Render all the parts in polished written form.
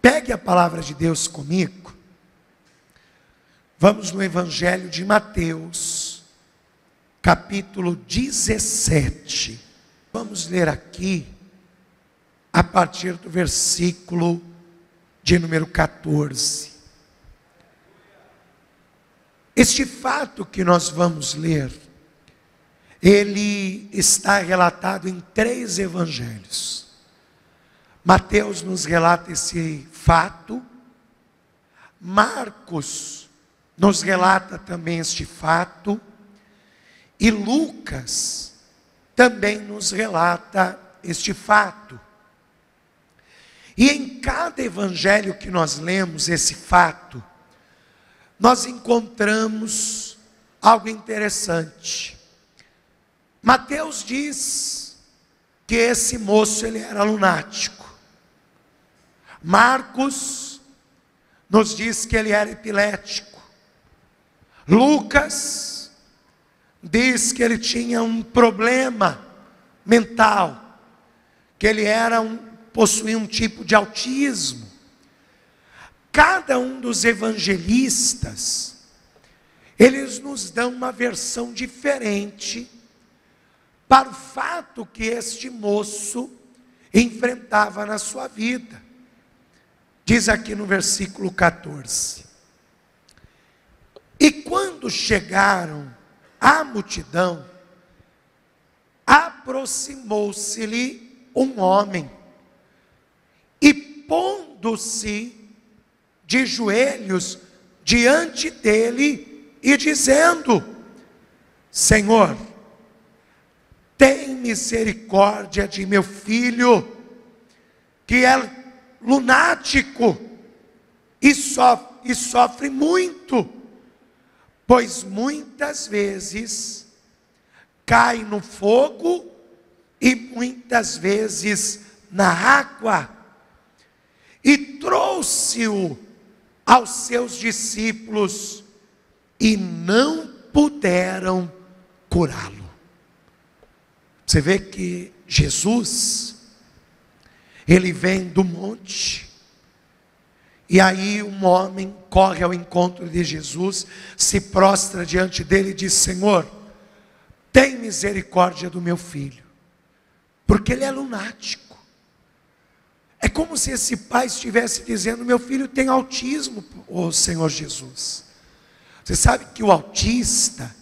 Pegue a palavra de Deus comigo. Vamos no Evangelho de Mateus, capítulo 17. Vamos ler aqui, a partir do versículo de número 14. Este fato que nós vamos ler, ele está relatado em 3 evangelhos. Mateus nos relata esse fato, Marcos nos relata também este fato, e Lucas também nos relata este fato. E em cada evangelho que nós lemos esse fato, nós encontramos algo interessante. Mateus diz que esse moço ele era lunático. Marcos nos diz que ele era epilético. Lucas diz que ele tinha um problema mental, que ele possuía um tipo de autismo. Cada um dos evangelistas, eles nos dão uma versão diferente para o fato que este moço enfrentava na sua vida. Diz aqui no versículo 14: e quando chegaram à multidão, aproximou-se-lhe um homem, e pondo-se de joelhos diante dele, e dizendo: Senhor, tem misericórdia de meu filho, que é lunático e sofre muito, pois muitas vezes cai no fogo e muitas vezes na água. E trouxe-o aos seus discípulos e não puderam curá-lo. Você vê que Jesus, ele vem do monte, e aí um homem corre ao encontro de Jesus, se prostra diante dele e diz: Senhor, tem misericórdia do meu filho, porque ele é lunático. É como se esse pai estivesse dizendo: meu filho tem autismo, ô Senhor Jesus. Você sabe que o autista,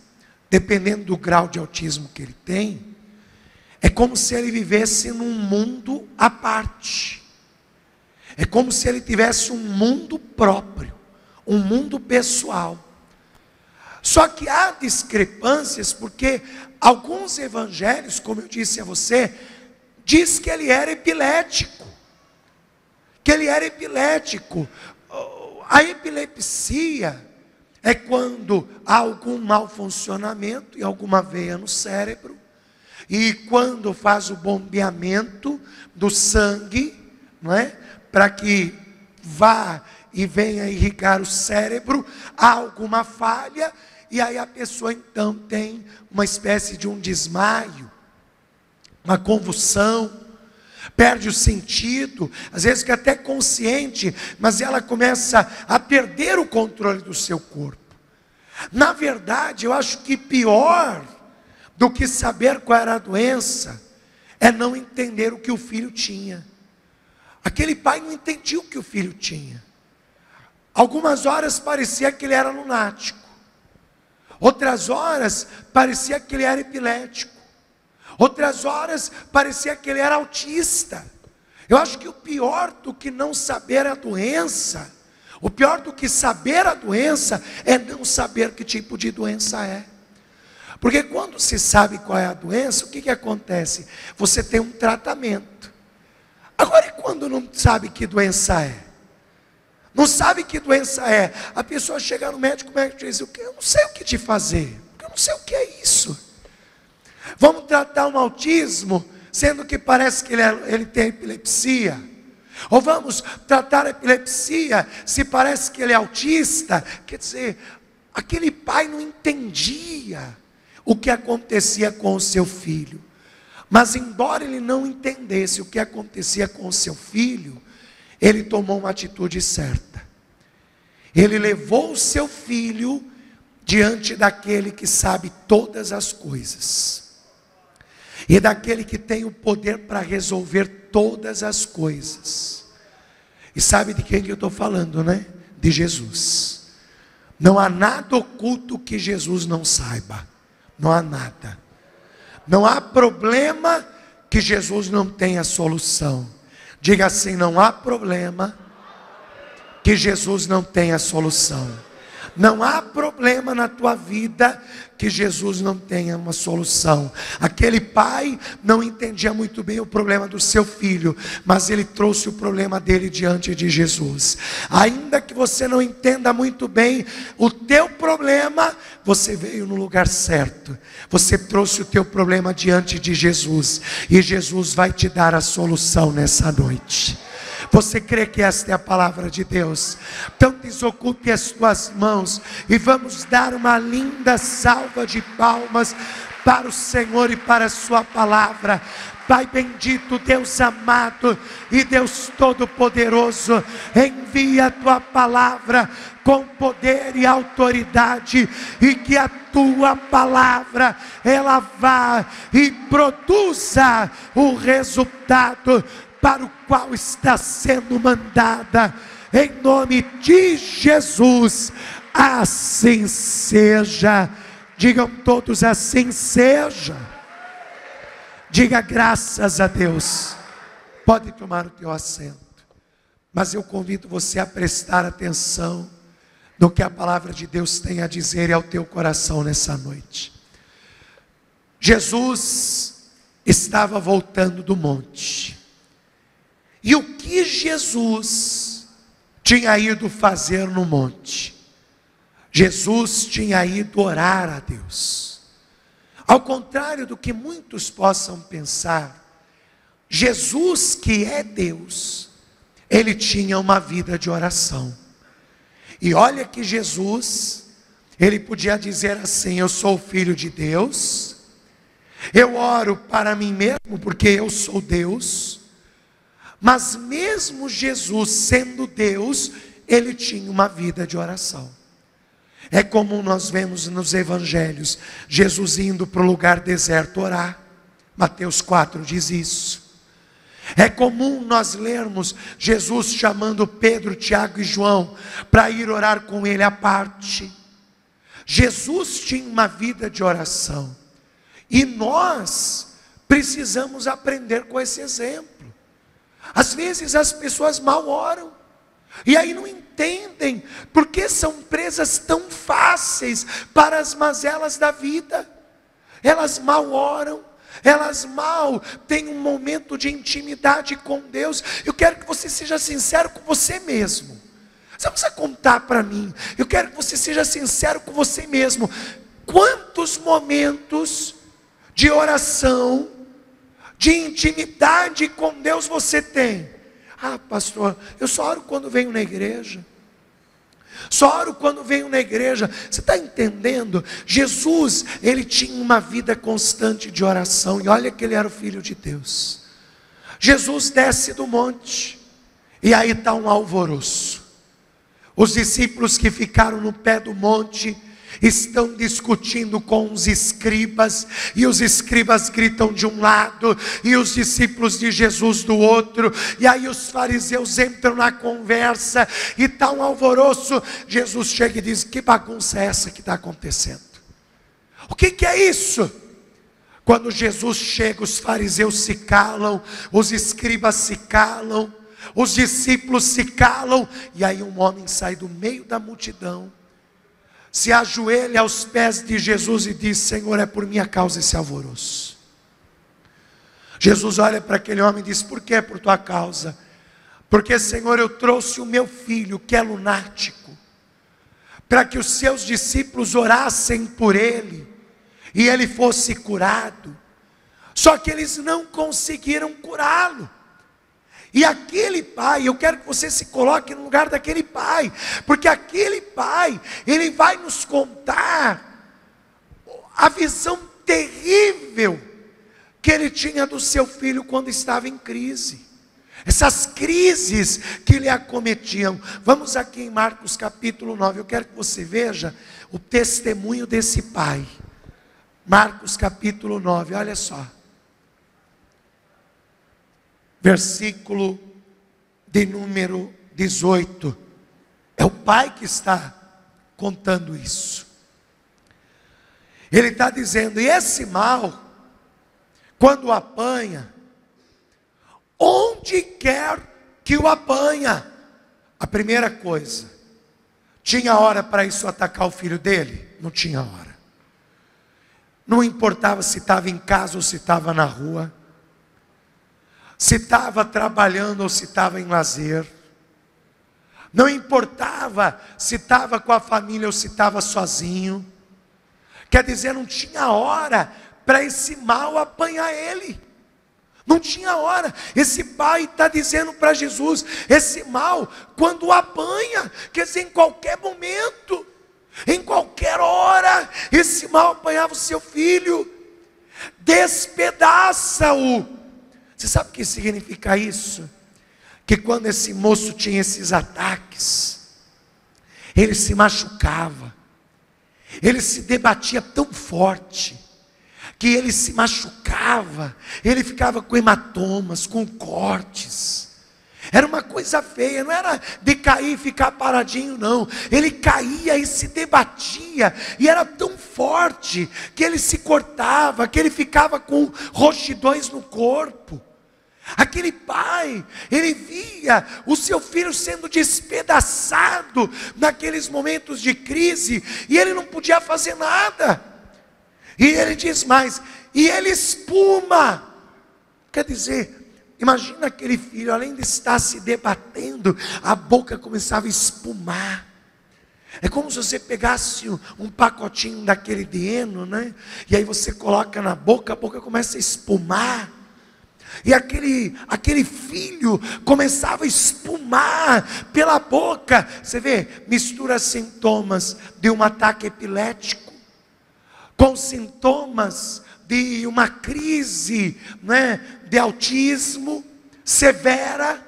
dependendo do grau de autismo que ele tem, é como se ele vivesse num mundo à parte. É como se ele tivesse um mundo próprio, um mundo pessoal. Só que há discrepâncias, porque alguns evangelhos, como eu disse a você, diz que ele era epilético. A epilepsia é quando há algum mau funcionamento em alguma veia no cérebro, e quando faz o bombeamento do sangue, não é? Para que vá e venha irrigar o cérebro, há alguma falha, e aí a pessoa então tem uma espécie de um desmaio, uma convulsão, perde o sentido, às vezes fica até consciente, mas ela começa a perder o controle do seu corpo. Na verdade, eu acho que pior do que saber qual era a doença, é não entender o que o filho tinha. Aquele pai não entendia o que o filho tinha. Algumas horas parecia que ele era lunático, outras horas parecia que ele era epilético, outras horas parecia que ele era autista. Eu acho que o pior do que não saber a doença, o pior do que saber a doença, é não saber que tipo de doença é. Porque quando se sabe qual é a doença, o que acontece? Você tem um tratamento. Agora, e quando não sabe que doença é? Não sabe que doença é. A pessoa chega no médico, o médico diz: eu não sei o que te fazer, eu não sei o que é isso. Vamos tratar um autismo, sendo que parece que ele tem epilepsia. Ou vamos tratar a epilepsia, se parece que ele é autista. Quer dizer, aquele pai não entendia o que acontecia com o seu filho. Mas embora ele não entendesse o que acontecia com o seu filho, ele tomou uma atitude certa. Ele levou o seu filho diante daquele que sabe todas as coisas, e daquele que tem o poder para resolver todas as coisas. E sabe de quem que eu estou falando, né? De Jesus. Não há nada oculto que Jesus não saiba. Não há nada. Não há problema que Jesus não tenha solução. Diga assim: não há problema que Jesus não tenha solução. Não há problema na tua vida que Jesus não tenha uma solução. Aquele pai não entendia muito bem o problema do seu filho, mas ele trouxe o problema dele diante de Jesus. Ainda que você não entenda muito bem o teu problema, você veio no lugar certo. Você trouxe o teu problema diante de Jesus, e Jesus vai te dar a solução nessa noite. Você crê que esta é a palavra de Deus? Então desocupe as tuas mãos e vamos dar uma linda salva de palmas para o Senhor e para a sua palavra. Pai bendito, Deus amado e Deus todo-poderoso, envia a tua palavra com poder e autoridade, e que a tua palavra ela vá e produza o resultado para o qual está sendo mandada, em nome de Jesus. Assim seja. Digam todos: assim seja. Diga graças a Deus. Pode tomar o teu assento, mas eu convido você a prestar atenção no que a palavra de Deus tem a dizer ao teu coração nessa noite. Jesus estava voltando do monte. E o que Jesus tinha ido fazer no monte? Jesus tinha ido orar a Deus. Ao contrário do que muitos possam pensar, Jesus, que é Deus, ele tinha uma vida de oração. E olha que Jesus, ele podia dizer assim: eu sou o filho de Deus, eu oro para mim mesmo porque eu sou Deus. Mas mesmo Jesus sendo Deus, ele tinha uma vida de oração. É comum nós vemos nos evangelhos Jesus indo para o lugar deserto orar. Mateus 4 diz isso. É comum nós lermos Jesus chamando Pedro, Tiago e João para ir orar com ele à parte. Jesus tinha uma vida de oração, e nós precisamos aprender com esse exemplo. Às vezes as pessoas mal oram, e aí não entendem porque são presas tão fáceis para as mazelas da vida. Elas mal oram, elas mal têm um momento de intimidade com Deus. Eu quero que você seja sincero com você mesmo. Você não precisa contar para mim. Eu quero que você seja sincero com você mesmo. Quantos momentos de oração, de intimidade com Deus você tem? Ah, pastor, eu só oro quando venho na igreja. Só oro quando venho na igreja. Você está entendendo? Jesus, ele tinha uma vida constante de oração. E olha que ele era o Filho de Deus. Jesus desce do monte, e aí está um alvoroço. Os discípulos que ficaram no pé do monte estão discutindo com os escribas, e os escribas gritam de um lado, e os discípulos de Jesus do outro, e aí os fariseus entram na conversa, e está um alvoroço. Jesus chega e diz: que bagunça é essa que está acontecendo? O que é isso? Quando Jesus chega, os fariseus se calam, os escribas se calam, os discípulos se calam, e aí um homem sai do meio da multidão, se ajoelha aos pés de Jesus e diz: Senhor, é por minha causa esse alvoroço. Jesus olha para aquele homem e diz: por que é por tua causa? Porque, Senhor, eu trouxe o meu filho que é lunático, para que os seus discípulos orassem por ele, e ele fosse curado. Só que eles não conseguiram curá-lo. E aquele pai, eu quero que você se coloque no lugar daquele pai, porque aquele pai, ele vai nos contar a visão terrível que ele tinha do seu filho quando estava em crise. essas crises que lhe acometiam. Vamos aqui em Marcos capítulo 9, eu quero que você veja o testemunho desse pai. Marcos capítulo 9, olha só. Versículo de número 18. É o pai que está contando isso. Ele está dizendo, e esse mal, quando apanha, onde quer que o apanha, a primeira coisa, tinha hora para isso atacar o filho dele? Não tinha hora. Não importava se estava em casa ou se estava na rua, se estava trabalhando ou se estava em lazer, não importava se estava com a família ou se estava sozinho. Quer dizer, não tinha hora para esse mal apanhar ele. Não tinha hora. Esse pai está dizendo para Jesus, esse mal, quando apanha, quer dizer, em qualquer momento, em qualquer hora, esse mal apanhava o seu filho, despedaça-o. Você sabe o que significa isso? Que quando esse moço tinha esses ataques, ele se machucava, ele se debatia tão forte, que ele se machucava, ele ficava com hematomas, com cortes. Era uma coisa feia, não era de cair e ficar paradinho, não. Ele caía e se debatia, e era tão forte, que ele se cortava, que ele ficava com roxidões no corpo. Aquele pai, ele via o seu filho sendo despedaçado, naqueles momentos de crise, e ele não podia fazer nada. E ele diz mais, e ele espuma. Quer dizer, imagina aquele filho, além de estar se debatendo, a boca começava a espumar. É como se você pegasse um pacotinho daquele de Eno, né? E aí você coloca na boca, a boca começa a espumar. E aquele filho começava a espumar pela boca. Você vê, mistura sintomas de um ataque epilético com sintomas de uma crise, né, de autismo severa.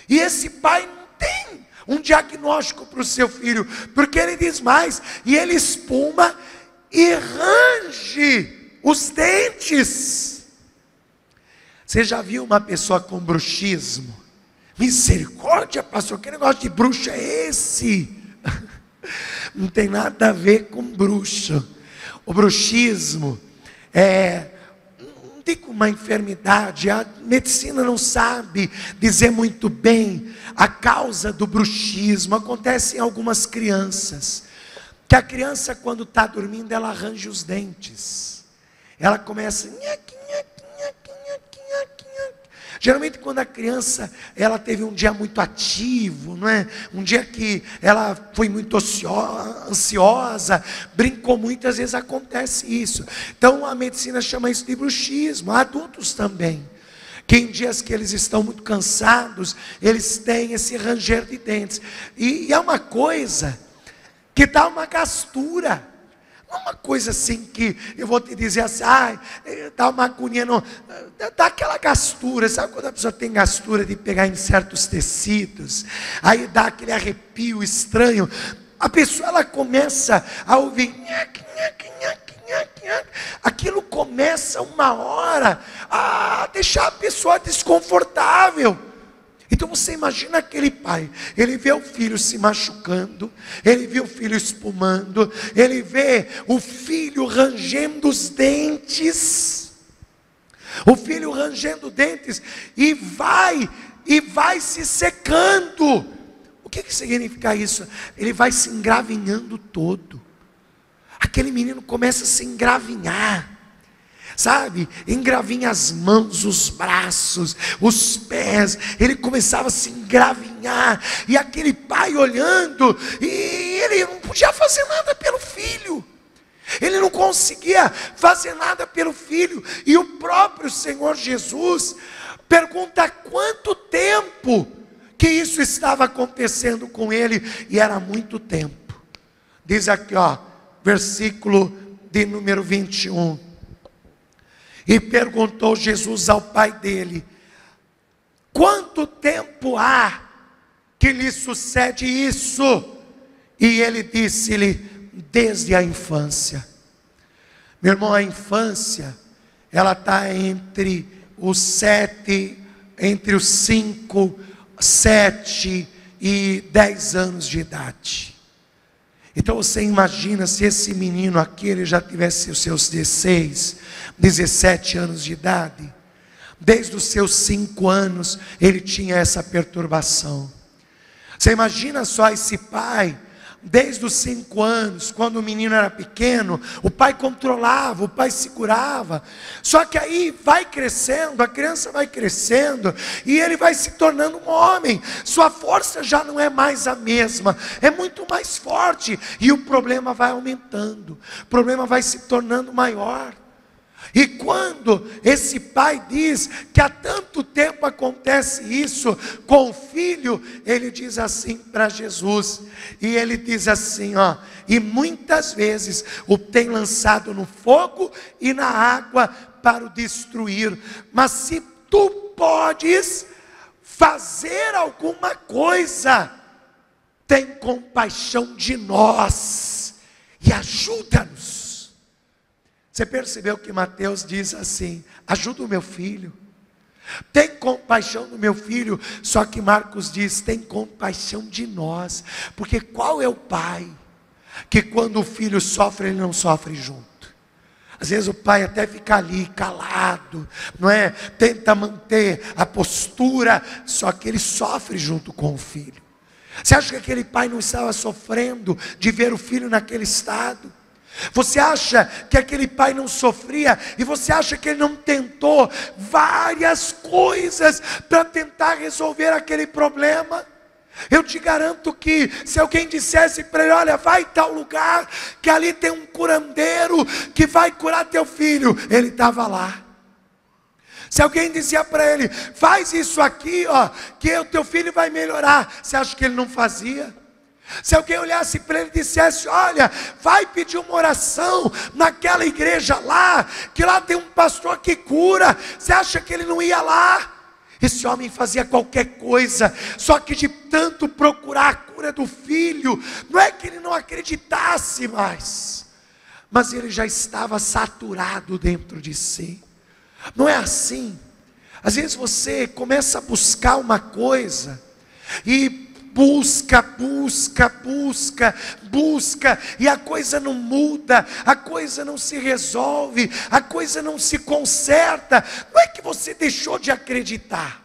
E esse pai não tem um diagnóstico para o seu filho, porque ele diz mais, e ele espuma e range os dentes. Você já viu uma pessoa com bruxismo? Misericórdia, pastor, que negócio de bruxa é esse? Não tem nada a ver com bruxa. O bruxismo não digo uma enfermidade, a medicina não sabe dizer muito bem a causa do bruxismo. Acontece em algumas crianças, que a criança quando está dormindo, ela arranja os dentes, ela começa geralmente quando a criança, ela teve um dia muito ativo, não é? Um dia que ela foi muito ansiosa, brincou muito, às vezes acontece isso. Então a medicina chama isso de bruxismo. Há adultos também, que em dias que eles estão muito cansados, eles têm esse ranger de dentes. E é uma coisa que dá uma gastura. Uma coisa assim que eu vou te dizer assim, dá uma agonia, não, dá aquela gastura, sabe quando a pessoa tem gastura de pegar em certos tecidos, aí dá aquele arrepio estranho, a pessoa ela começa a ouvir, aquilo começa uma hora a deixar a pessoa desconfortável. Então você imagina aquele pai, ele vê o filho se machucando, ele vê o filho espumando, ele vê o filho rangendo os dentes, e vai se secando. O que significa isso? Ele vai se engravinhando todo. Aquele menino começa a se engravinhar, sabe, engravinha as mãos, os braços, os pés, ele começava a se engravinhar, e aquele pai olhando, e ele não podia fazer nada pelo filho, ele não conseguia fazer nada pelo filho, e o próprio Senhor Jesus pergunta há quanto tempo que isso estava acontecendo com ele, e era muito tempo. Diz aqui, versículo de número 21, e perguntou Jesus ao pai dele, quanto tempo há que lhe sucede isso? E ele disse-lhe: desde a infância. Meu irmão, a infância, ela está entre os 5, 7 e 10 anos de idade. Então você imagina se esse menino aqui, ele já tivesse os seus 16, 17 anos de idade. Desde os seus 5 anos, ele tinha essa perturbação. Você imagina só esse pai, desde os 5 anos, quando o menino era pequeno, o pai controlava, o pai segurava. Só que aí vai crescendo, a criança vai crescendo, e ele vai se tornando um homem. Sua força já não é mais a mesma, é muito mais forte. E o problema vai aumentando, o problema vai se tornando maior. E quando esse pai diz que há tanto tempo acontece isso com o filho, ele diz assim para Jesus, e ele diz assim, ó: e muitas vezes o tem lançado no fogo e na água para o destruir, mas se tu podes fazer alguma coisa, tem compaixão de nós e ajuda-nos. Você percebeu que Mateus diz assim: ajuda o meu filho, tem compaixão do meu filho. Só que Marcos diz: tem compaixão de nós. Porque qual é o pai que quando o filho sofre, ele não sofre junto? Às vezes o pai até fica ali calado, não é? Tenta manter a postura, só que ele sofre junto com o filho. Você acha que aquele pai não estava sofrendo de ver o filho naquele estado? Você acha que aquele pai não sofria? E você acha que ele não tentou várias coisas para tentar resolver aquele problema? Eu te garanto que se alguém dissesse para ele: olha, vai em tal lugar, que ali tem um curandeiro que vai curar teu filho, ele estava lá. Se alguém dizia para ele: faz isso aqui, ó, que o teu filho vai melhorar, você acha que ele não fazia? Se alguém olhasse para ele e dissesse: olha, vai pedir uma oração naquela igreja lá, que lá tem um pastor que cura, você acha que ele não ia lá? Esse homem fazia qualquer coisa, só que de tanto procurar a cura do filho, não é que ele não acreditasse mais, mas ele já estava saturado dentro de si. Não é assim? Às vezes você começa a buscar uma coisa, e busca, e a coisa não muda, a coisa não se resolve, a coisa não se conserta. Não é que você deixou de acreditar,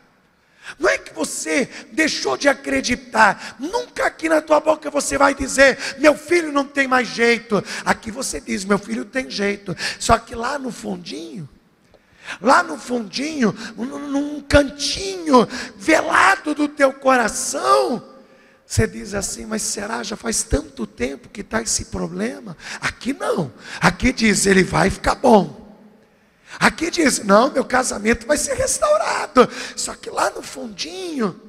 não é que você deixou de acreditar. Nunca aqui na tua boca você vai dizer: meu filho não tem mais jeito. Aqui você diz: meu filho tem jeito. Só que lá no fundinho, num cantinho velado do teu coração, você diz assim: mas será? Já faz tanto tempo que está esse problema. Aqui não, aqui diz: ele vai ficar bom. Aqui diz: não, meu casamento vai ser restaurado. Só que lá no fundinho,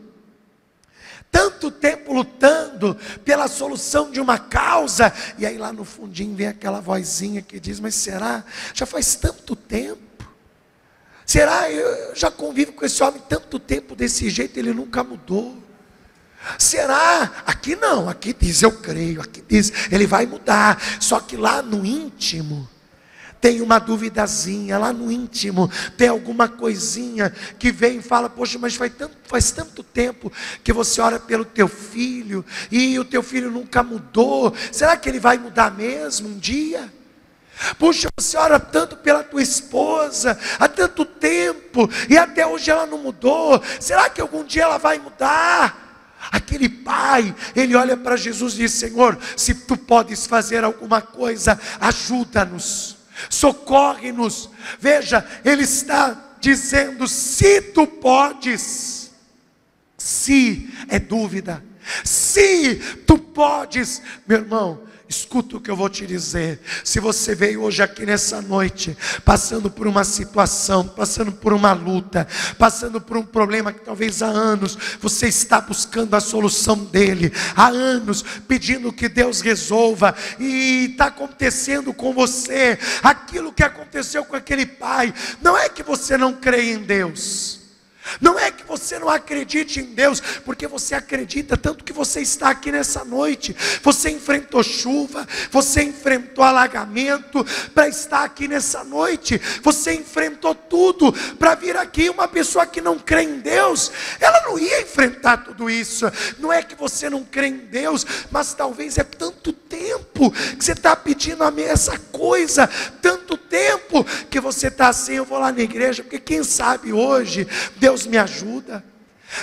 tanto tempo lutando pela solução de uma causa, e aí lá no fundinho vem aquela vozinha que diz: mas será? Já faz tanto tempo. Será? Eu já convivo com esse homem tanto tempo desse jeito, ele nunca mudou. Será? Aqui não, aqui diz: eu creio, aqui diz: ele vai mudar. Só que lá no íntimo tem uma duvidazinha, lá no íntimo tem alguma coisinha que vem e fala: poxa, mas faz tanto tempo que você ora pelo teu filho, e o teu filho nunca mudou. Será que ele vai mudar mesmo um dia? Puxa, você ora tanto pela tua esposa há tanto tempo, e até hoje ela não mudou. Será que algum dia ela vai mudar? Aquele pai, ele olha para Jesus e diz: Senhor, se tu podes fazer alguma coisa, ajuda-nos, socorre-nos. Veja, ele está dizendo: se tu podes. Se é dúvida, se tu podes. Meu irmão, escuta o que eu vou te dizer. Se você veio hoje aqui nessa noite, passando por uma situação, passando por uma luta, passando por um problema que talvez há anos você está buscando a solução dele, há anos pedindo que Deus resolva, e está acontecendo com você aquilo que aconteceu com aquele pai. Não é que você não crê em Deus, Não é que você não acredite em Deus, porque você acredita, tanto que você está aqui nessa noite. Você enfrentou chuva, você enfrentou alagamento para estar aqui nessa noite. Você enfrentou tudo para vir aqui. Uma pessoa que não crê em Deus, ela não ia enfrentar tudo isso. Não é que você não crê em Deus, mas talvez é tanto tempo que você está pedindo a mim essa coisa, tanto tempo que você está assim, eu vou lá na igreja, porque quem sabe hoje Deus me ajuda.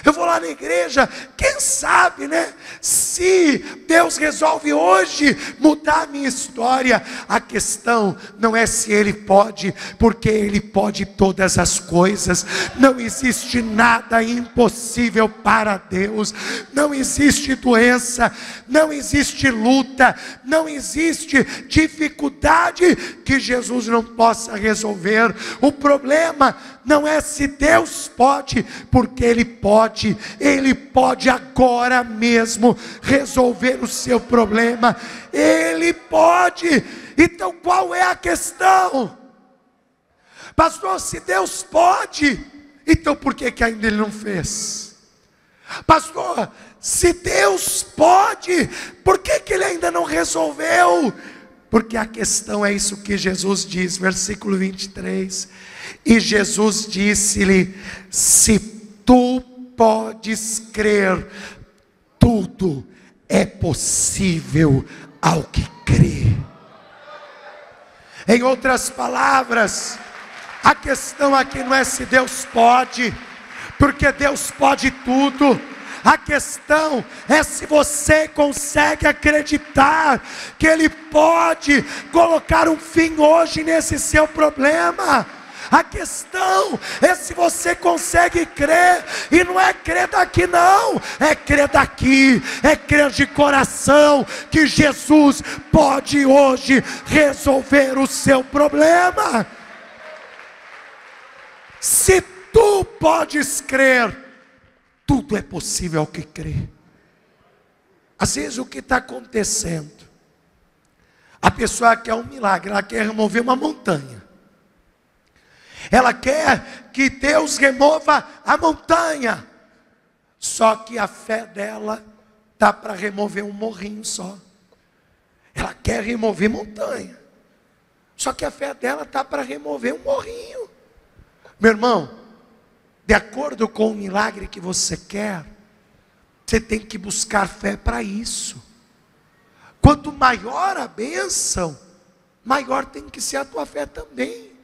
Eu vou lá na igreja, quem sabe, né? Se Deus resolve hoje mudar a minha história. A questão não é se Ele pode, porque Ele pode todas as coisas. Não existe nada impossível para Deus. Não existe doença, não existe luta, não existe dificuldade que Jesus não possa resolver. O problema não é se Deus pode, porque Ele pode agora mesmo resolver o seu problema. Ele pode. Então qual é a questão? Pastor, se Deus pode, então por que ainda Ele não fez? Pastor, se Deus pode, por que Ele ainda não resolveu? Porque a questão é isso que Jesus diz, versículo 23. E Jesus disse-lhe: se tu podes crer, tudo é possível ao que crê. Em outras palavras, a questão aqui não é se Deus pode, porque Deus pode tudo. A questão é se você consegue acreditar que Ele pode colocar um fim hoje nesse seu problema. A questão é se você consegue crer, e não é crer daqui não, é crer daqui, é crer de coração, que Jesus pode hoje resolver o seu problema. Se tu podes crer, tudo é possível ao que crê. Às vezes o que está acontecendo, a pessoa quer um milagre, ela quer remover uma montanha. Ela quer que Deus remova a montanha. Só que a fé dela está para remover um morrinho só. Ela quer remover montanha. Só que a fé dela está para remover um morrinho. Meu irmão, de acordo com o milagre que você quer, você tem que buscar fé para isso. Quanto maior a bênção, maior tem que ser a tua fé também.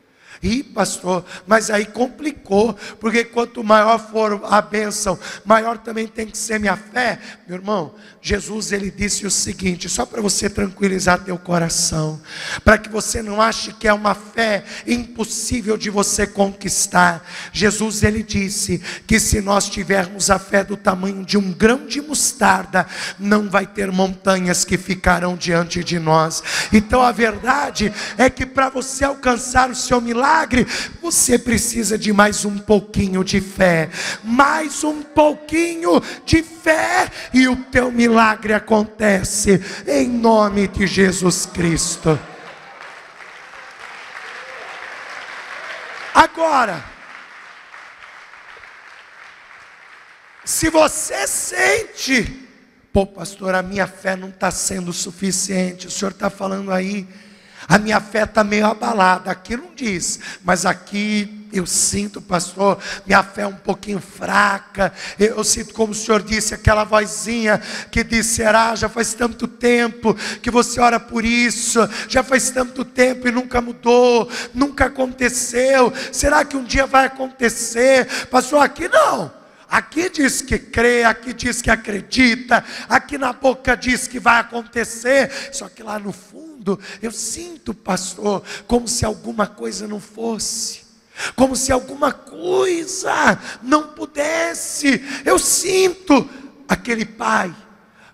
Ih, pastor, mas aí complicou, porque quanto maior for a bênção, maior também tem que ser minha fé. Meu irmão, Jesus ele disse o seguinte, só para você tranquilizar teu coração, para que você não ache que é uma fé impossível de você conquistar. Jesus ele disse que se nós tivermos a fé do tamanho de um grão de mostarda, não vai ter montanhas que ficarão diante de nós. Então a verdade é que para você alcançar o seu milagre, você precisa de mais um pouquinho de fé, mais um pouquinho de fé, e o teu milagre acontece, em nome de Jesus Cristo. Agora, se você sente, pô pastor, a minha fé não está sendo suficiente, o senhor está falando aí, a minha fé está meio abalada, aqui não diz, mas aqui eu sinto, pastor, minha fé é um pouquinho fraca, eu sinto como o senhor disse, aquela vozinha que diz, será, já faz tanto tempo que você ora por isso, já faz tanto tempo e nunca mudou, nunca aconteceu, será que um dia vai acontecer? Pastor, aqui não. Aqui diz que crê, aqui diz que acredita, aqui na boca diz que vai acontecer, só que lá no fundo, eu sinto, pastor, como se alguma coisa não fosse, como se alguma coisa não pudesse. Eu sinto. Aquele pai,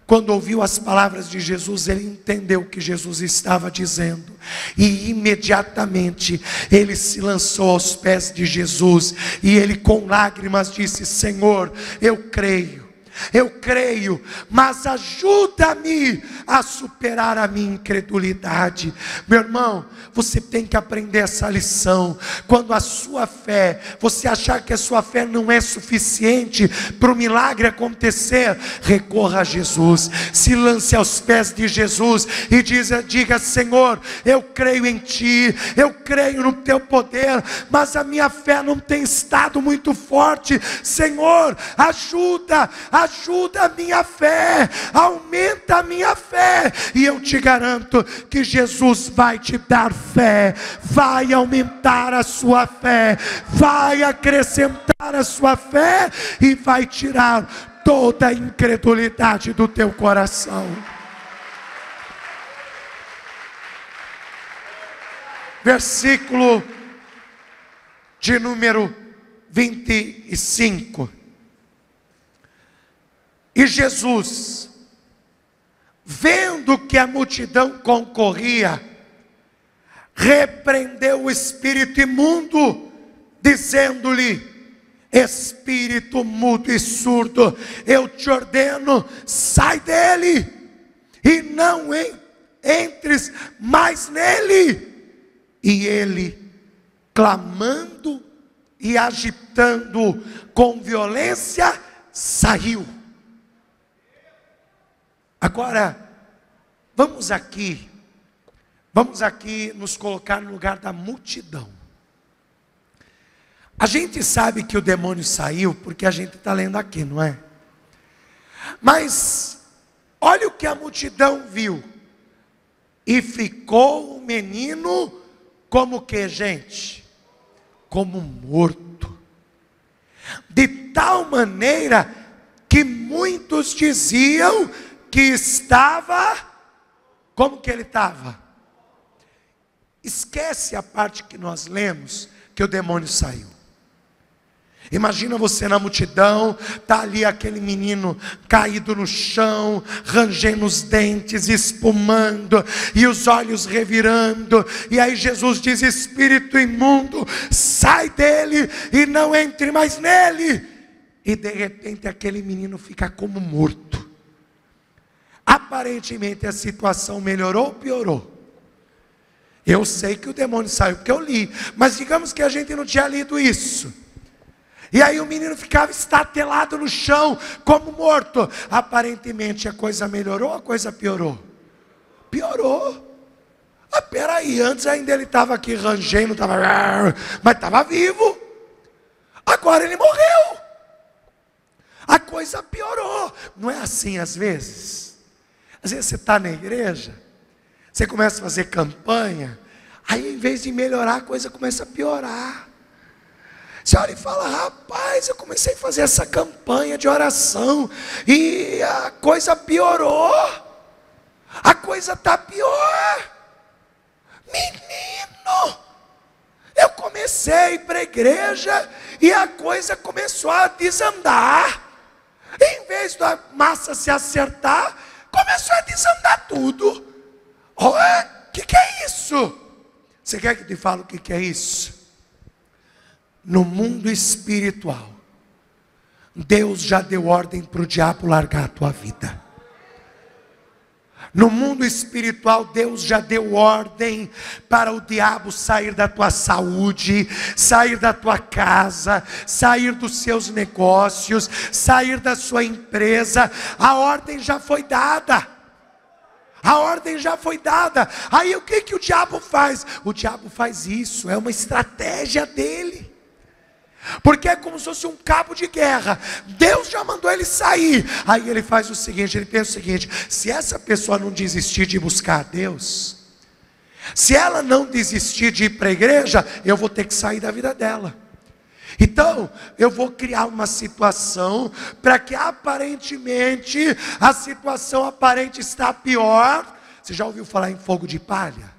quando ouviu as palavras de Jesus, ele entendeu o que Jesus estava dizendo, e imediatamente ele se lançou aos pés de Jesus, e ele com lágrimas disse, Senhor, eu creio, eu creio, mas ajuda-me a superar a minha incredulidade. Meu irmão, você tem que aprender essa lição. Quando a sua fé, você achar que a sua fé não é suficiente para o milagre acontecer, recorra a Jesus, se lance aos pés de Jesus e diga: Senhor, eu creio em Ti, eu creio no Teu poder, mas a minha fé não tem estado muito forte. Senhor, ajuda a minha fé, aumenta a minha fé, e eu te garanto que Jesus vai te dar fé, vai aumentar a sua fé, vai acrescentar a sua fé, e vai tirar toda a incredulidade do teu coração. Versículo de número 25. E Jesus, vendo que a multidão concorria, repreendeu o espírito imundo, dizendo-lhe: espírito mudo e surdo, eu te ordeno, sai dele, e não entres mais nele. E ele, clamando e agitando com violência, saiu. Agora, vamos aqui nos colocar no lugar da multidão. A gente sabe que o demônio saiu porque a gente está lendo aqui, não é? Mas, olha o que a multidão viu. E ficou o menino como que, gente? Como morto. De tal maneira que muitos diziam que estava, como que ele estava? Esquece a parte que nós lemos, que o demônio saiu. Imagina você na multidão, está ali aquele menino caído no chão, rangendo os dentes, espumando, e os olhos revirando, e aí Jesus diz: espírito imundo, sai dele e não entre mais nele. E de repente aquele menino fica como morto. Aparentemente a situação melhorou ou piorou? Eu sei que o demônio saiu porque eu li, mas digamos que a gente não tinha lido isso. E aí o menino ficava estatelado no chão, como morto. Aparentemente a coisa melhorou ou a coisa piorou? Piorou. Ah, peraí, antes ainda ele estava aqui rangendo, mas estava vivo. Agora ele morreu. A coisa piorou. Não é assim às vezes? Às vezes você está na igreja, você começa a fazer campanha, aí em vez de melhorar, a coisa começa a piorar. Você olha e fala: rapaz, eu comecei a fazer essa campanha de oração e a coisa piorou. A coisa está pior. Menino, eu comecei a ir para a igreja e a coisa começou a desandar. Em vez da massa se acertar, começou a desandar tudo. O que é isso? Você quer que te fale o que é isso? No mundo espiritual, Deus já deu ordem para o diabo largar a tua vida. No mundo espiritual, Deus já deu ordem para o diabo sair da tua saúde, sair da tua casa, sair dos seus negócios, sair da sua empresa. A ordem já foi dada. A ordem já foi dada. Aí o que o diabo faz? O diabo faz isso, é uma estratégia dele. Porque é como se fosse um cabo de guerra. Deus já mandou ele sair. Aí ele faz o seguinte, ele pensa o seguinte: se essa pessoa não desistir de buscar a Deus, se ela não desistir de ir para a igreja, eu vou ter que sair da vida dela. Então, eu vou criar uma situação para que aparentemente a situação aparente está pior. Você já ouviu falar em fogo de palha?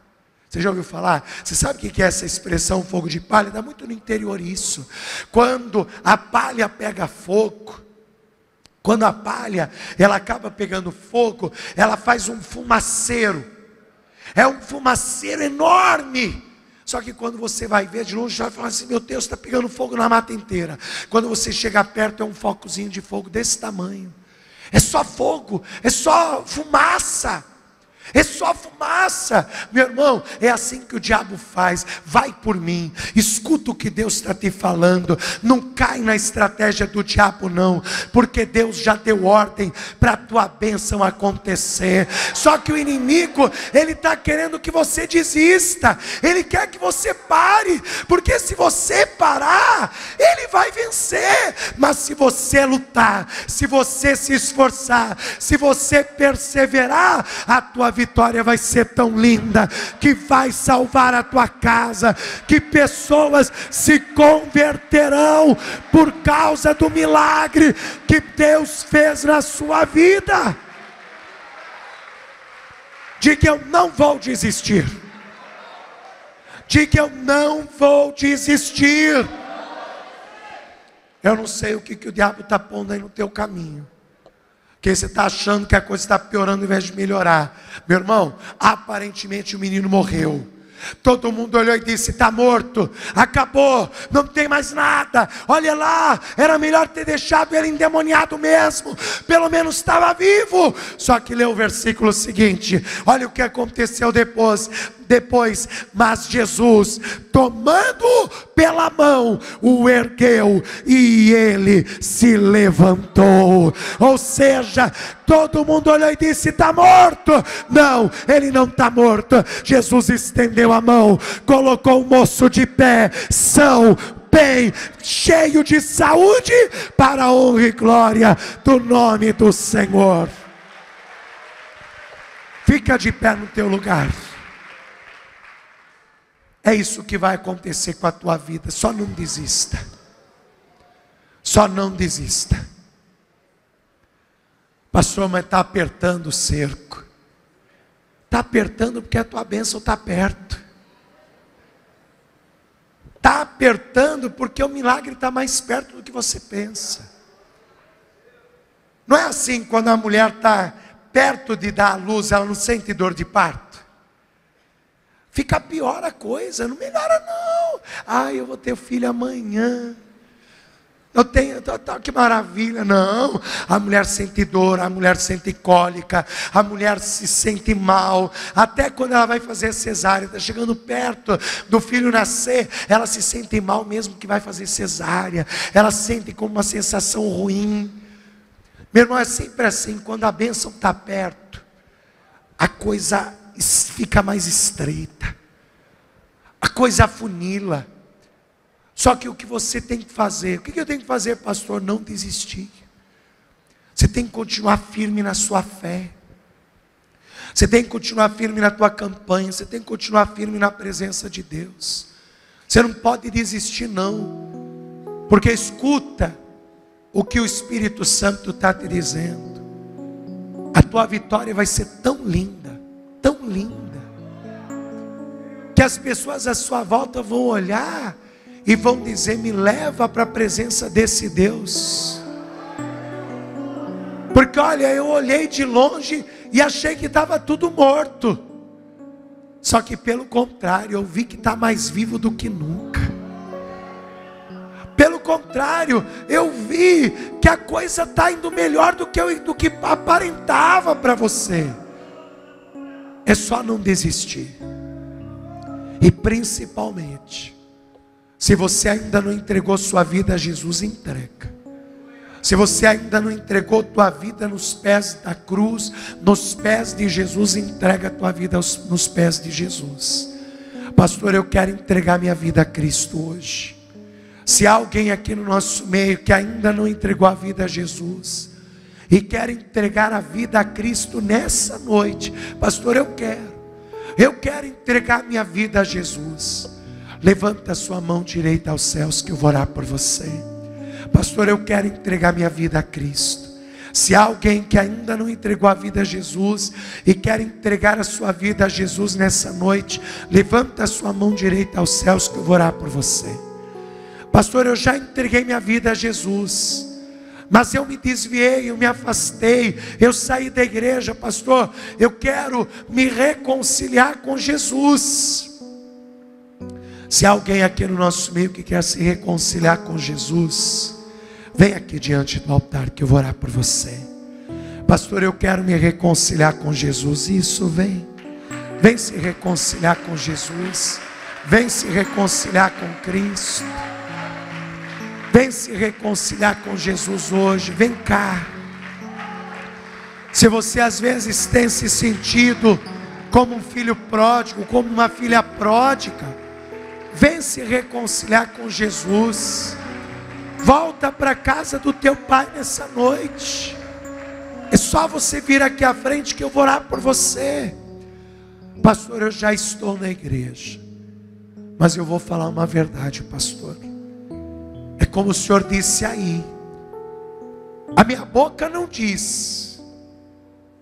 Você já ouviu falar? Você sabe o que é essa expressão fogo de palha? Dá muito no interior isso. Quando a palha pega fogo, quando a palha ela acaba pegando fogo, ela faz um fumaceiro. É um fumaceiro enorme. Só que quando você vai ver de longe, já vai falar assim: meu Deus, está pegando fogo na mata inteira. Quando você chega perto, é um focozinho de fogo desse tamanho. É só fogo, é só fumaça. É só fumaça, meu irmão. É assim que o diabo faz. Vai por mim, escuta o que Deus está te falando. Não cai na estratégia do diabo não, porque Deus já deu ordem para a tua bênção acontecer. Só que o inimigo, ele está querendo que você desista. Ele quer que você pare, porque se você parar, ele vai vencer. Mas se você lutar, se você se esforçar, se você perseverar, a tua vitória vai ser tão linda, que vai salvar a tua casa, que pessoas se converterão por causa do milagre que Deus fez na sua vida. Diga: eu não vou desistir. Diga: eu não vou desistir. Eu não sei o que o diabo está pondo aí no teu caminho, que você está achando que a coisa está piorando ao invés de melhorar. Meu irmão, aparentemente o menino morreu. Todo mundo olhou e disse: está morto, acabou, não tem mais nada. Olha lá, era melhor ter deixado ele endemoniado mesmo, pelo menos estava vivo. Só que lê o versículo seguinte, olha o que aconteceu depois. Mas Jesus, tomando pela mão, o ergueu e ele se levantou. Ou seja, todo mundo olhou e disse: está morto. Não, ele não está morto. Jesus estendeu a mão, colocou o moço de pé, são, bem, cheio de saúde, para a honra e glória do nome do Senhor. Fica de pé no teu lugar. É isso que vai acontecer com a tua vida. Só não desista. Só não desista. Pastor, mas está apertando o cerco. Está apertando porque a tua bênção está perto. Está apertando porque o milagre está mais perto do que você pensa. Não é assim quando a mulher está perto de dar à luz, ela não sente dor de parto. Fica pior a coisa, não melhora não. Ai, eu vou ter filho amanhã. Que maravilha. Não, a mulher sente dor, a mulher sente cólica, a mulher se sente mal. Até quando ela vai fazer cesárea, está chegando perto do filho nascer, ela se sente mal mesmo que vai fazer cesárea. Ela sente como uma sensação ruim. Meu irmão, é sempre assim, quando a bênção está perto, a coisa fica mais estreita, a coisa afunila. Só que o que você tem que fazer, o que eu tenho que fazer, pastor? Não desistir. Você tem que continuar firme na sua fé, você tem que continuar firme na tua campanha, você tem que continuar firme na presença de Deus. Você não pode desistir não, porque escuta o que o Espírito Santo está te dizendo. A tua vitória vai ser tão linda, que as pessoas à sua volta vão olhar e vão dizer: me leva para a presença desse Deus. Porque olha, eu olhei de longe e achei que estava tudo morto. Só que pelo contrário, eu vi que está mais vivo do que nunca. Pelo contrário, eu vi que a coisa está indo melhor do que aparentava para você. É só não desistir. E principalmente, se você ainda não entregou sua vida a Jesus, entrega. Se você ainda não entregou tua vida nos pés da cruz, nos pés de Jesus, entrega a tua vida nos pés de Jesus. Pastor, eu quero entregar minha vida a Cristo hoje. Se há alguém aqui no nosso meio que ainda não entregou a vida a Jesus e quer entregar a vida a Cristo nessa noite, pastor, eu quero entregar minha vida a Jesus. Levanta a sua mão direita aos céus que eu vou orar por você. Pastor, eu quero entregar minha vida a Cristo. Se há alguém que ainda não entregou a vida a Jesus e quer entregar a sua vida a Jesus nessa noite, levanta a sua mão direita aos céus que eu vou orar por você. Pastor, eu já entreguei minha vida a Jesus, mas eu me desviei, eu me afastei, eu saí da igreja. Pastor, eu quero me reconciliar com Jesus. Se há alguém aqui no nosso meio que quer se reconciliar com Jesus, vem aqui diante do altar que eu vou orar por você. Pastor, eu quero me reconciliar com Jesus. Isso, vem. Vem se reconciliar com Jesus. Vem se reconciliar com Cristo. Vem se reconciliar com Jesus hoje. Vem cá. Se você às vezes tem se sentido como um filho pródigo, como uma filha pródiga, vem se reconciliar com Jesus. Volta para a casa do teu pai nessa noite. É só você vir aqui à frente que eu vou orar por você. Pastor, eu já estou na igreja, mas eu vou falar uma verdade, pastor. É como o senhor disse aí. A minha boca não diz,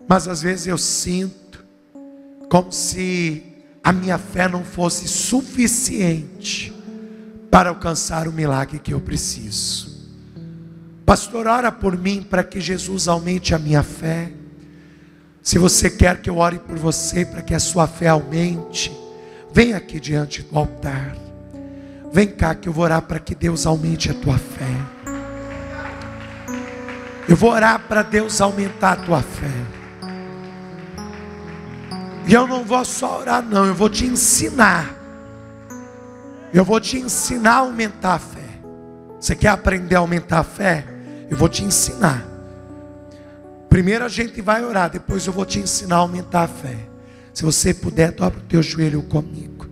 mas às vezes eu sinto como se a minha fé não fosse suficiente para alcançar o milagre que eu preciso. Pastor, ora por mim para que Jesus aumente a minha fé. Se você quer que eu ore por você para que a sua fé aumente, vem aqui diante do altar. Vem cá que eu vou orar para que Deus aumente a tua fé. Eu vou orar para Deus aumentar a tua fé. E eu não vou só orar não, eu vou te ensinar. Eu vou te ensinar a aumentar a fé. Você quer aprender a aumentar a fé? Eu vou te ensinar. Primeiro a gente vai orar, depois eu vou te ensinar a aumentar a fé. Se você puder, dobra o teu joelho comigo.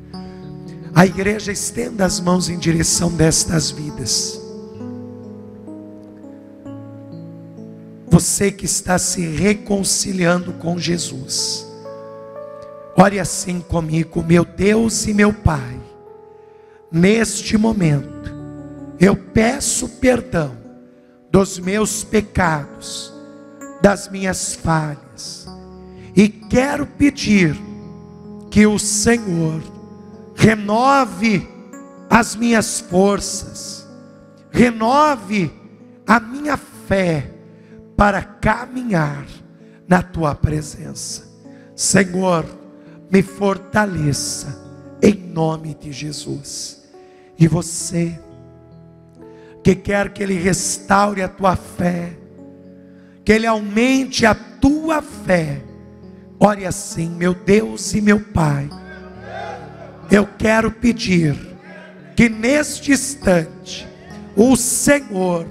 A igreja estenda as mãos em direção destas vidas. Você que está se reconciliando com Jesus, ore assim comigo. Meu Deus e meu Pai, neste momento eu peço perdão dos meus pecados, das minhas falhas, e quero pedir que o Senhor renove as minhas forças, renove a minha fé para caminhar na tua presença. Senhor, me fortaleça em nome de Jesus. E você que quer que Ele restaure a tua fé, que Ele aumente a tua fé, ore assim: meu Deus e meu Pai, eu quero pedir que neste instante o Senhor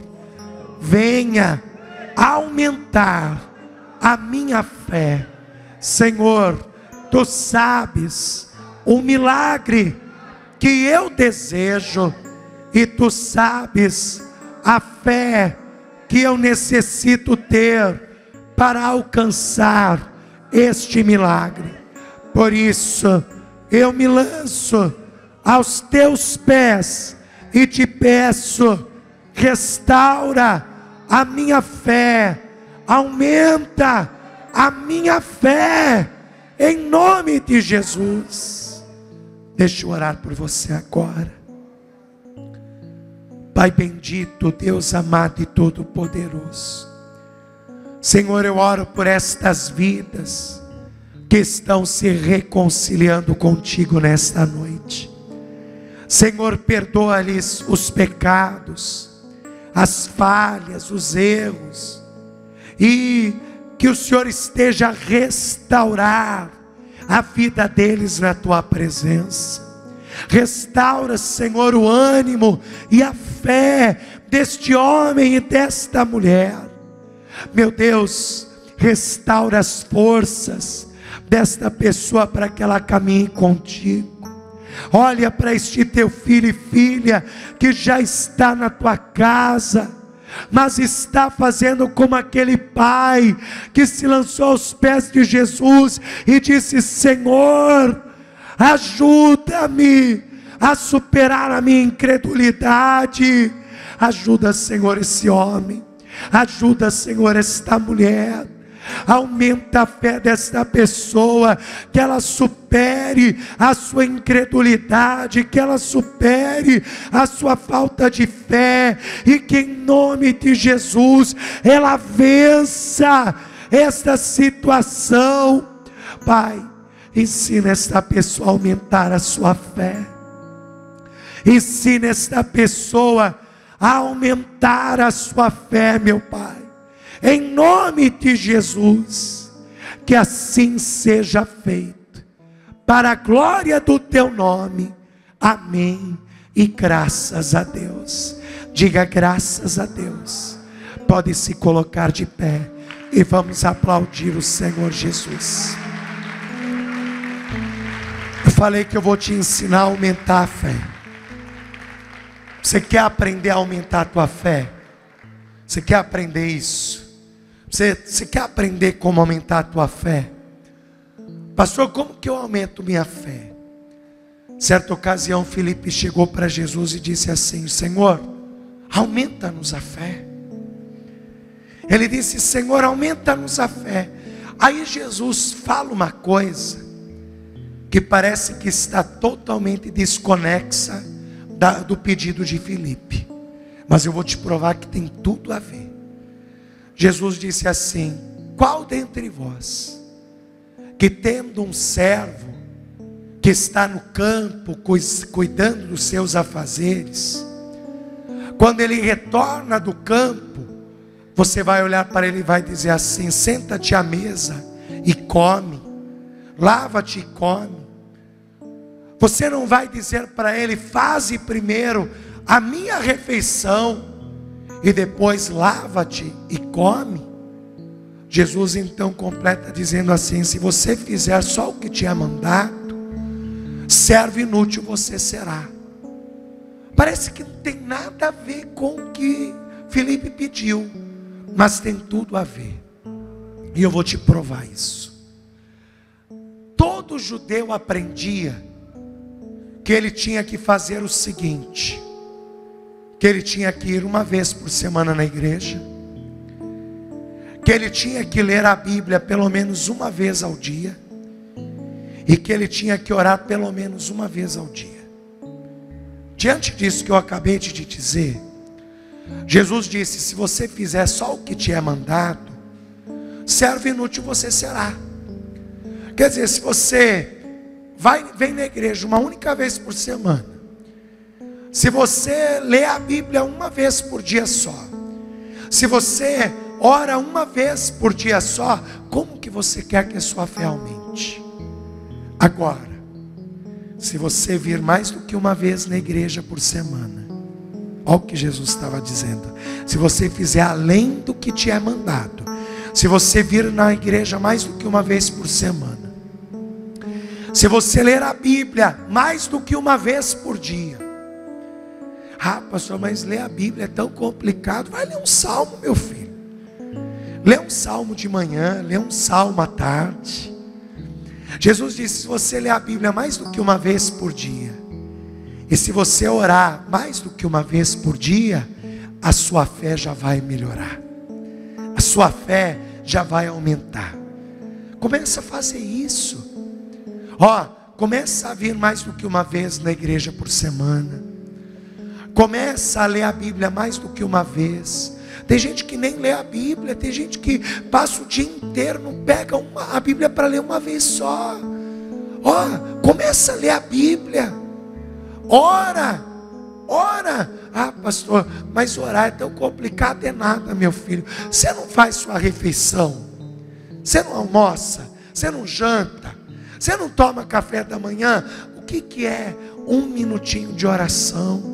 venha aumentar a minha fé. Senhor, Tu sabes o milagre que eu desejo, e Tu sabes a fé que eu necessito ter para alcançar este milagre. Por isso eu me lanço aos Teus pés e Te peço: restaura a minha fé, aumenta a minha fé, em nome de Jesus. Deixa eu orar por você agora. Pai bendito, Deus amado e todo-poderoso, Senhor, eu oro por estas vidas que estão se reconciliando contigo nesta noite. Senhor, perdoa-lhes os pecados, as falhas, os erros, e que o Senhor esteja a restaurar a vida deles na Tua presença. Restaura, Senhor, o ânimo e a fé deste homem e desta mulher. Meu Deus, restaura as forças desta pessoa para que ela caminhe contigo. Olha para este teu filho e filha que já está na tua casa, mas está fazendo como aquele pai que se lançou aos pés de Jesus e disse: Senhor, ajuda-me a superar a minha incredulidade. Ajuda, Senhor, esse homem. Ajuda, Senhor, esta mulher. Aumenta a fé desta pessoa, que ela supere a sua incredulidade, que ela supere a sua falta de fé, e que em nome de Jesus ela vença esta situação. Pai, ensina esta pessoa a aumentar a sua fé. Ensina esta pessoa a aumentar a sua fé, meu Pai. Em nome de Jesus, que assim seja feito, para a glória do teu nome. Amém. E graças a Deus. Diga graças a Deus. Pode se colocar de pé e vamos aplaudir o Senhor Jesus. Eu falei que eu vou te ensinar a aumentar a fé. Você quer aprender a aumentar a tua fé? Você quer aprender isso? Você quer aprender como aumentar a tua fé? Pastor, como que eu aumento minha fé? Certa ocasião, Filipe chegou para Jesus e disse assim: Senhor, aumenta-nos a fé. Ele disse: Senhor, aumenta-nos a fé. Aí Jesus fala uma coisa que parece que está totalmente desconexa do pedido de Filipe, mas eu vou te provar que tem tudo a ver. Jesus disse assim: qual dentre vós, que tendo um servo que está no campo cuidando dos seus afazeres, quando ele retorna do campo, você vai olhar para ele e vai dizer assim: senta-te à mesa e come, lava-te e come. Você não vai dizer para ele: faze primeiro a minha refeição e depois lava-te e come. Jesus então completa dizendo assim: se você fizer só o que te é mandado, servo inútil você será. Parece que não tem nada a ver com o que Filipe pediu, mas tem tudo a ver. E eu vou te provar isso. Todo judeu aprendia que ele tinha que fazer o seguinte: que ele tinha que ir uma vez por semana na igreja, que ele tinha que ler a Bíblia pelo menos uma vez ao dia, e que ele tinha que orar pelo menos uma vez ao dia. Diante disso que eu acabei de te dizer, Jesus disse: se você fizer só o que te é mandado, servo inútil você será. Quer dizer, se você vem na igreja uma única vez por semana, se você lê a Bíblia uma vez por dia só, se você ora uma vez por dia só, como que você quer que a sua fé aumente? Agora, se você vir mais do que uma vez na igreja por semana, olha o que Jesus estava dizendo: se você fizer além do que te é mandado, se você vir na igreja mais do que uma vez por semana, se você ler a Bíblia mais do que uma vez por dia. Ah, pastor, mas ler a Bíblia é tão complicado. Vai ler um salmo, meu filho. Lê um salmo de manhã, lê um salmo à tarde. Jesus disse: se você ler a Bíblia mais do que uma vez por dia, e se você orar mais do que uma vez por dia, a sua fé já vai melhorar, a sua fé já vai aumentar. Começa a fazer isso. Começa a vir mais do que uma vez na igreja por semana. Começa a ler a Bíblia mais do que uma vez. Tem gente que nem lê a Bíblia. Tem gente que passa o dia inteiro, não pega a Bíblia para ler uma vez só. Começa a ler a Bíblia. Ora. Ah, pastor, mas orar é tão complicado. É nada, meu filho. Você não faz sua refeição, você não almoça, você não janta, você não toma café da manhã. O que é um minutinho de oração?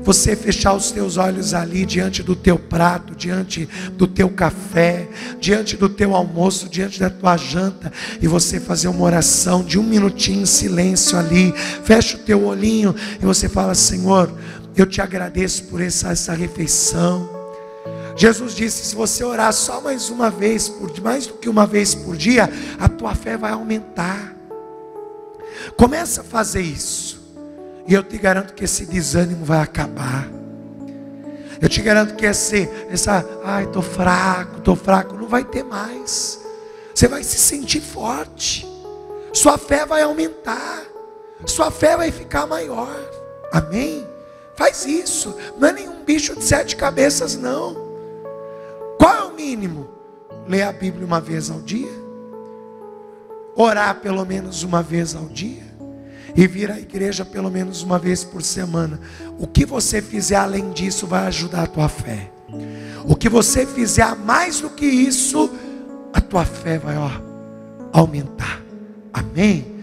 Você fechar os teus olhos ali diante do teu prato, diante do teu café, diante do teu almoço, diante da tua janta, e você fazer uma oração de um minutinho em silêncio ali. Fecha o teu olhinho e você fala: Senhor, eu te agradeço por essa refeição. Jesus disse: se você orar só mais uma vez, mais do que uma vez por dia, a tua fé vai aumentar. Começa a fazer isso, e eu te garanto que esse desânimo vai acabar. Eu te garanto que estou fraco, não vai ter mais. Você vai se sentir forte, sua fé vai aumentar, sua fé vai ficar maior. Amém? Faz isso. Não é nenhum bicho de 7 cabeças, não. Qual é o mínimo? Ler a Bíblia uma vez ao dia, orar pelo menos uma vez ao dia, e vir à igreja pelo menos uma vez por semana. O que você fizer além disso vai ajudar a tua fé. O que você fizer mais do que isso, a tua fé vai aumentar. Amém?